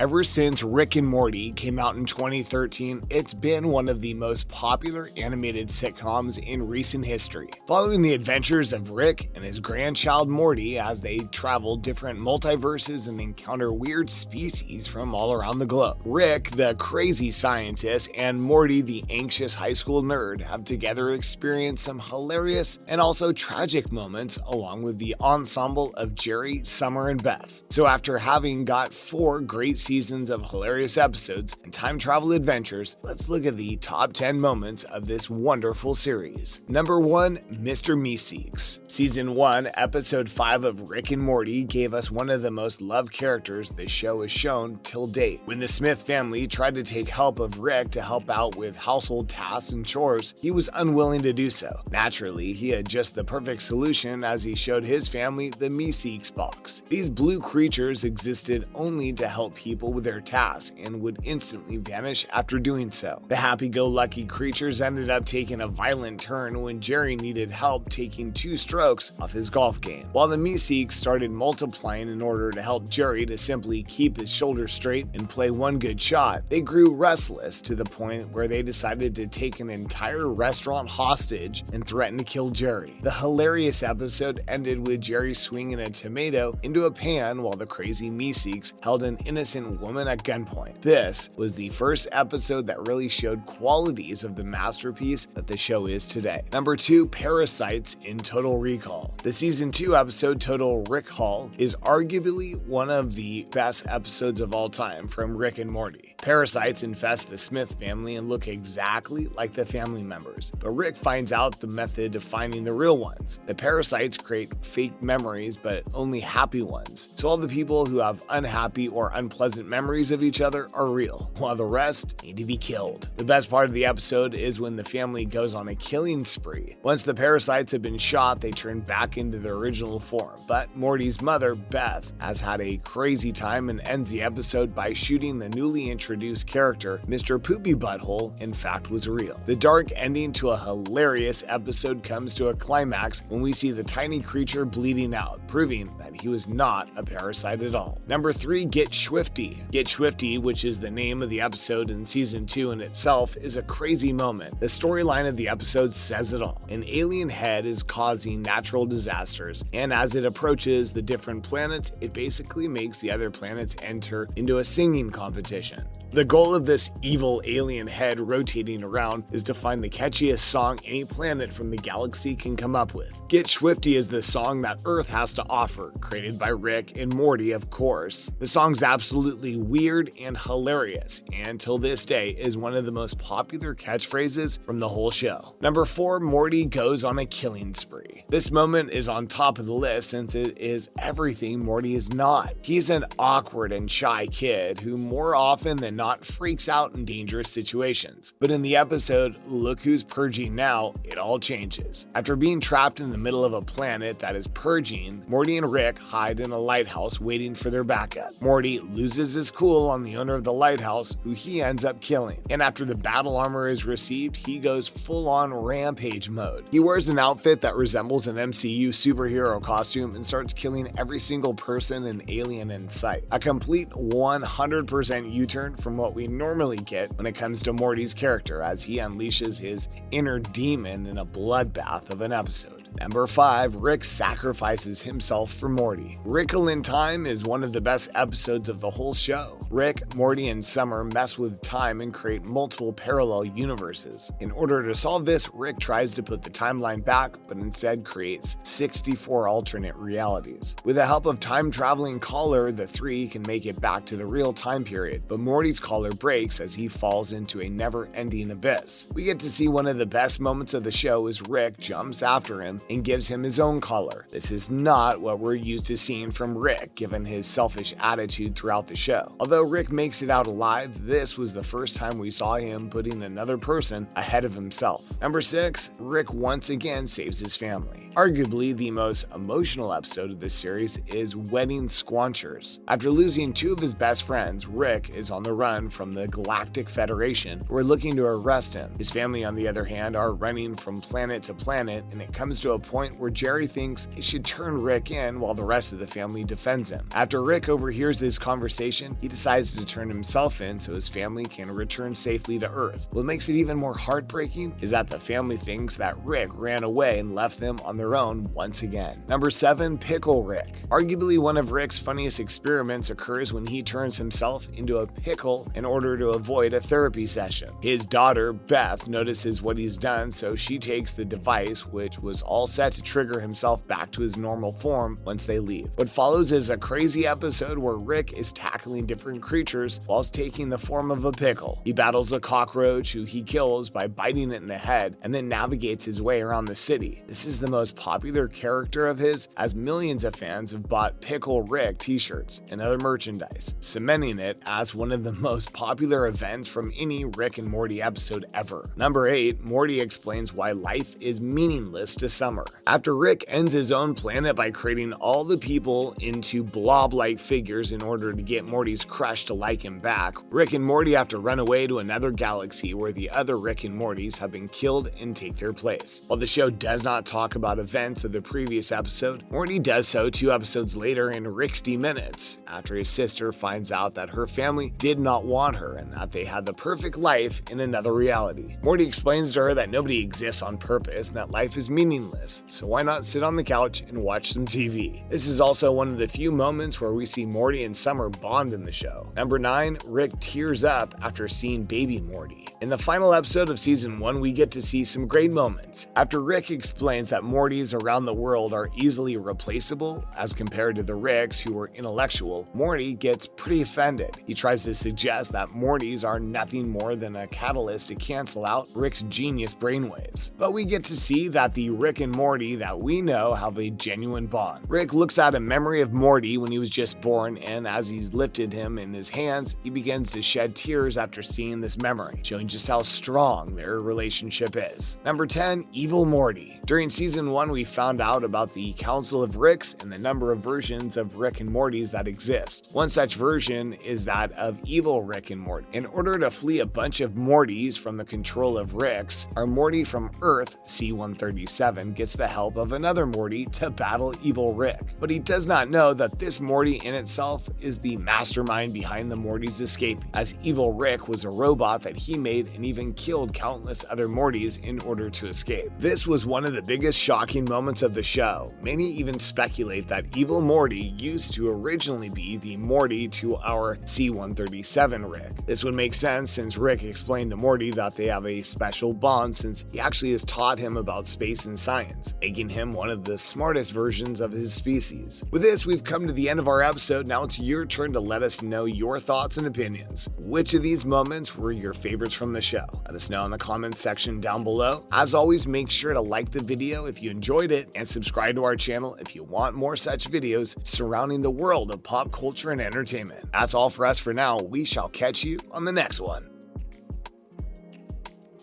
Ever since Rick and Morty came out in 2013, it's been one of the most popular animated sitcoms in recent history. Following the adventures of Rick and his grandchild Morty as they travel different multiverses and encounter weird species from all around the globe. Rick, the crazy scientist, and Morty, the anxious high school nerd, have together experienced some hilarious and also tragic moments along with the ensemble of Jerry, Summer, and Beth. So after having got 4 great seasons of hilarious episodes and time travel adventures, let's look at the top 10 moments of this wonderful series. Number 1, Mr. Meeseeks. Season 1, Episode 5 of Rick and Morty gave us one of the most loved characters the show has shown till date. When the Smith family tried to take help of Rick to help out with household tasks and chores, he was unwilling to do so. Naturally, he had just the perfect solution as he showed his family the Meeseeks box. These blue creatures existed only to help people with their tasks and would instantly vanish after doing so. The happy-go-lucky creatures ended up taking a violent turn when Jerry needed help taking 2 strokes off his golf game. While the Meeseeks started multiplying in order to help Jerry to simply keep his shoulders straight and play one good shot, they grew restless to the point where they decided to take an entire restaurant hostage and threaten to kill Jerry. The hilarious episode ended with Jerry swinging a tomato into a pan while the crazy Meeseeks held an innocent woman at gunpoint. This was the first episode that really showed qualities of the masterpiece that the show is today. Number 2, Parasites in Total Recall. The season 2 episode Total Recall is arguably one of the best episodes of all time from Rick and Morty. Parasites infest the Smith family and look exactly like the family members, but Rick finds out the method of finding the real ones. The parasites create fake memories, but only happy ones, so all the people who have unhappy or unpleasant memories of each other are real, while the rest need to be killed. The best part of the episode is when the family goes on a killing spree. Once the parasites have been shot, they turn back into their original form, but Morty's mother, Beth, has had a crazy time and ends the episode by shooting the newly introduced character, Mr. Poopy Butthole, in fact was real. The dark ending to a hilarious episode comes to a climax when we see the tiny creature bleeding out, proving that he was not a parasite at all. Number 3, Get Swifty. Get Swifty, which is the name of the episode in season 2 in itself, is a crazy moment. The storyline of the episode says it all. An alien head is causing natural disasters, and as it approaches the different planets, it basically makes the other planets enter into a singing competition. The goal of this evil alien head rotating around is to find the catchiest song any planet from the galaxy can come up with. Get Swifty is the song that Earth has to offer, created by Rick and Morty, of course. The song's absolutely weird and hilarious, and till this day is one of the most popular catchphrases from the whole show. Number 4, Morty goes on a killing spree. This moment is on top of the list since it is everything Morty is not. He's an awkward and shy kid who more often than not freaks out in dangerous situations. But in the episode, Look Who's Purging Now, it all changes. After being trapped in the middle of a planet that is purging, Morty and Rick hide in a lighthouse waiting for their backup. Morty loses his cool on the owner of the lighthouse, who he ends up killing. And after the battle armor is received, he goes full-on rampage mode. He wears an outfit that resembles an MCU superhero costume and starts killing every single person and alien in sight. A complete 100% U-turn from what we normally get when it comes to Morty's character as he unleashes his inner demon in a bloodbath of an episode. Number 5, Rick sacrifices himself for Morty. Wrinkle in Time is one of the best episodes of the whole show. Rick, Morty, and Summer mess with time and create multiple parallel universes. In order to solve this, Rick tries to put the timeline back, but instead creates 64 alternate realities. With the help of time-traveling Caller, the 3 can make it back to the real time period, but Morty's collar breaks as he falls into a never-ending abyss. We get to see one of the best moments of the show as Rick jumps after him and gives him his own collar. This is not what we're used to seeing from Rick, given his selfish attitude throughout the show. Although Rick makes it out alive, this was the first time we saw him putting another person ahead of himself. Number 6, Rick once again saves his family. Arguably the most emotional episode of this series is Wedding Squanchers. After losing 2 of his best friends, Rick is on the run from the Galactic Federation, who are looking to arrest him. His family, on the other hand, are running from planet to planet, and it comes to to a point where Jerry thinks he should turn Rick in while the rest of the family defends him. After Rick overhears this conversation, he decides to turn himself in so his family can return safely to Earth. What makes it even more heartbreaking is that the family thinks that Rick ran away and left them on their own once again. Number 7. Pickle Rick. Arguably one of Rick's funniest experiments occurs when he turns himself into a pickle in order to avoid a therapy session. His daughter, Beth, notices what he's done, so she takes the device, which was all set to trigger himself back to his normal form once they leave. What follows is a crazy episode where Rick is tackling different creatures whilst taking the form of a pickle. He battles a cockroach who he kills by biting it in the head and then navigates his way around the city. This is the most popular character of his, as millions of fans have bought Pickle Rick t-shirts and other merchandise, cementing it as one of the most popular events from any Rick and Morty episode ever. Number 8. Morty explains why life is meaningless to Summer. After Rick ends his own planet by creating all the people into blob-like figures in order to get Morty's crush to like him back, Rick and Morty have to run away to another galaxy where the other Rick and Mortys have been killed and take their place. While the show does not talk about events of the previous episode, Morty does so 2 episodes later in Rick's Minutes, after his sister finds out that her family did not want her and that they had the perfect life in another reality. Morty explains to her that nobody exists on purpose and that life is meaningless, so why not sit on the couch and watch some TV? This is also one of the few moments where we see Morty and Summer bond in the show. Number 9. Rick tears up after seeing baby Morty. In the final episode of season 1, we get to see some great moments. After Rick explains that Mortys around the world are easily replaceable as compared to the Ricks who were intellectual, Morty gets pretty offended. He tries to suggest that Mortys are nothing more than a catalyst to cancel out Rick's genius brainwaves. But we get to see that the Rick and Morty that we know have a genuine bond. Rick looks at a memory of Morty when he was just born, and as he's lifted him in his hands, he begins to shed tears after seeing this memory, showing just how strong their relationship is. Number 10. Evil Morty. During season 1, we found out about the Council of Ricks and the number of versions of Rick and Mortys that exist. One such version is that of evil Rick and Morty. In order to flee a bunch of Mortys from the control of Ricks, our Morty from Earth, C-137, gets the help of another Morty to battle evil Rick. But he does not know that this Morty in itself is the mastermind behind the Mortys escape, as evil Rick was a robot that he made and even killed countless other Mortys in order to escape. This was one of the biggest shocking moments of the show. Many even speculate that evil Morty used to originally be the Morty to our C-137 Rick. This would make sense since Rick explained to Morty that they have a special bond since he actually has taught him about space and science, making him one of the smartest versions of his species. With this, we've come to the end of our episode. Now it's your turn to let us know your thoughts and opinions. Which of these moments were your favorites from the show? Let us know in the comments section down below. As always, make sure to like the video if you enjoyed it and subscribe to our channel if you want more such videos surrounding the world of pop culture and entertainment. That's all for us for now. We shall catch you on the next one.